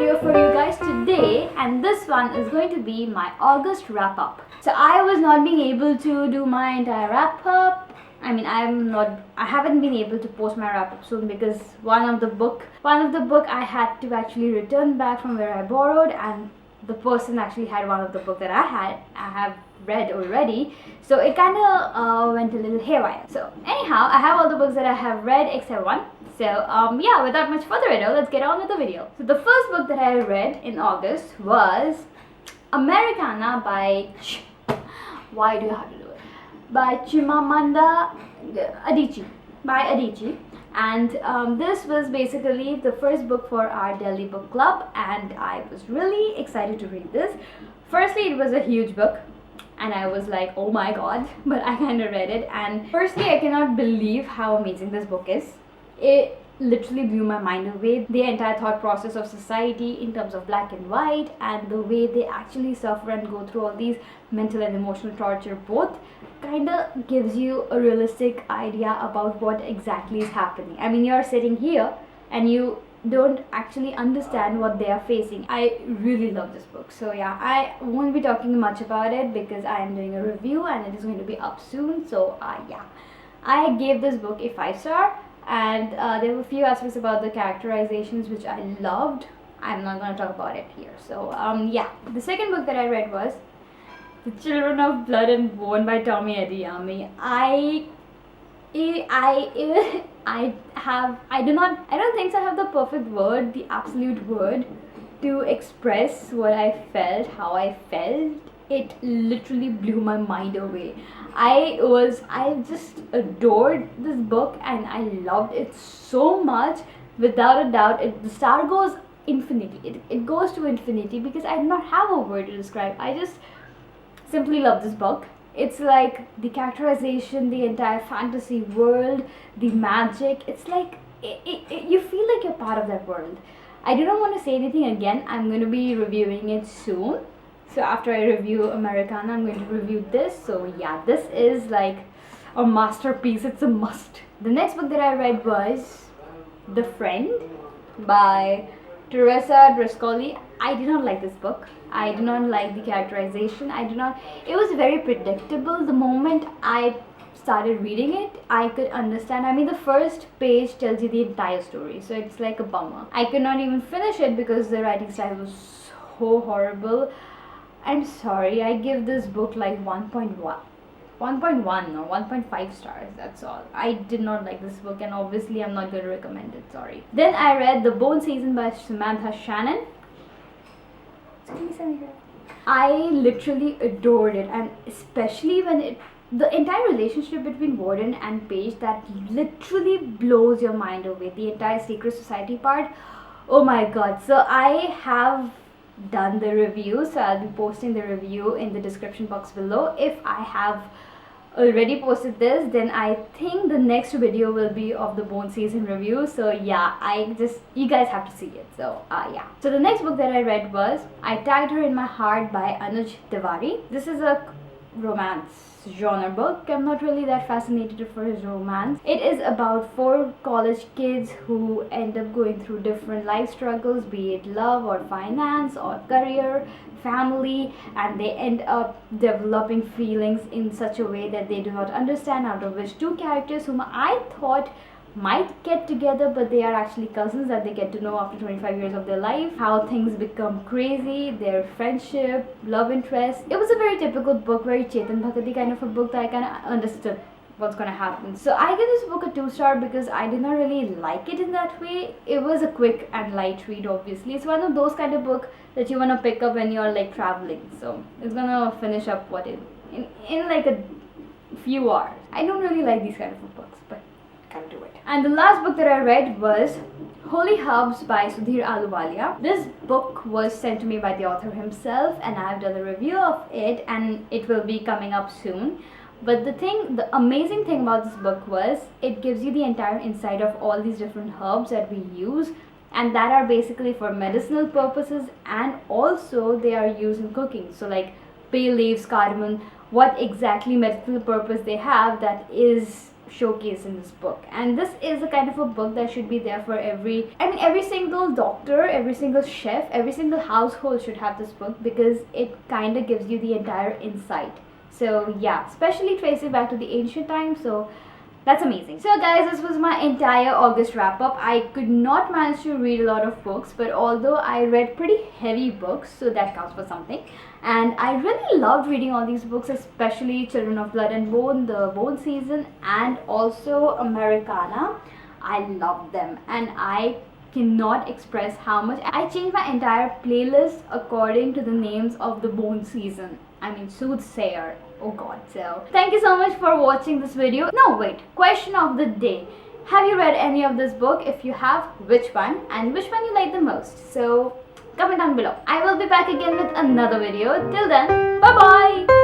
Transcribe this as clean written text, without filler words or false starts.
video for you guys today, and this one is going to be my August wrap-up. So I was not being able to do my entire wrap-up. I haven't been able to post my wrap-up soon because one of the book I had to actually return back from where I borrowed, and the person actually had one of the book that I have read already, so it kind of went a little haywire. So anyhow, I have all the books that I have read except one. So yeah, without much further ado, let's get on with the video. So the first book that I read in August was Americana by Chimamanda Adichie. And this was basically the first book for our Delhi book club, and I was really excited to read this. Firstly, it was a huge book and I was like, oh my god, but I kind of read it, and firstly, I cannot believe how amazing this book is. It literally blew my mind away. The entire thought process of society in terms of black and white, and the way they actually suffer and go through all these mental and emotional torture, both kind of gives you a realistic idea about what exactly is happening. I mean, you're sitting here and you don't actually understand what they are facing. I really love this book. So yeah, I won't be talking much about it because I am doing a review and it is going to be up soon. So yeah, I gave this book a 5-star, and there were a few aspects about the characterizations which I loved. I'm not going to talk about it here. So yeah, the second book that I read was The Children of Blood and Bone by Tommy Adeyemi. I don't think I have the perfect word, the absolute word to express what I felt, how I felt. It literally blew my mind away. I just adored this book and I loved it so much. Without a doubt, the star goes infinity. It goes to infinity because I do not have a word to describe. I just simply love this book. It's like the characterization, the entire fantasy world, the magic. It's like you feel like you're part of that world. I do not want to say anything again. I'm going to be reviewing it soon. So after I review Americana, I'm going to review this. So yeah, this is like a masterpiece. It's a must. The next book that I read was The Friend by Teresa Driscolley. I did not like this book. I did not like the characterization. It was very predictable. The moment I started reading it, I could understand. I mean, the first page tells you the entire story, so it's like a bummer. I could not even finish it because the writing style was so horrible. I'm sorry, I give this book like 1.1 or 1.5 stars, that's all. I did not like this book, and obviously I'm not going to recommend it, sorry. Then I read The Bone Season by Samantha Shannon. I literally adored it, and especially when the entire relationship between Warden and Paige, that literally blows your mind away. The entire secret society part, oh my god. So I have done the review, so I'll be posting the review in the description box below. If I have already posted this, then I think the next video will be of the Bone Season review. So yeah, you guys have to see it. So yeah. So the next book that I read was I Tagged Her in My Heart by Anuj Tiwari. This is a romance genre book. I'm not really that fascinated for his romance. It is about 4 college kids who end up going through different life struggles, be it love or finance or career, family, and they end up developing feelings in such a way that they do not understand, out of which 2 characters whom I thought might get together, but they are actually cousins that they get to know after 25 years of their life, how things become crazy, their friendship, love interest. It was a very typical book, very Chetan Bhakti kind of a book that I kind of understood what's gonna happen. So I give this book a 2-star because I did not really like it in that way. It was a quick and light read, obviously. It's one of those kind of book that you want to pick up when you're like traveling. So it's gonna finish up in like a few hours. I don't really like these kind of books, but can't do it. And the last book that I read was Holy Herbs by Sudhir Ahluwalia. This book was sent to me by the author himself, and I have done a review of it, and it will be coming up soon. But the amazing thing about this book was it gives you the entire insight of all these different herbs that we use, and that are basically for medicinal purposes, and also they are used in cooking. So like bay leaves, cardamom, what exactly medicinal purpose they have that is showcased in this book. And this is a kind of a book that should be there for every single doctor, every single chef, every single household should have this book, because it kind of gives you the entire insight. So yeah, especially tracing back to the ancient times. So that's amazing. So guys, this was my entire August wrap up. I could not manage to read a lot of books, but although I read pretty heavy books, so that counts for something. And I really loved reading all these books, especially Children of Blood and Bone, the Bone season, and also Americana. I loved them, and I cannot express how much I changed my entire playlist according to the names of the Bone season. I mean, Soothsayer. Oh god. So thank you so much for watching this video. No, wait, question of the day: have you read any of this book? If you have, which one, and which one you like the most? So comment down below. I will be back again with another video. Till then, bye bye.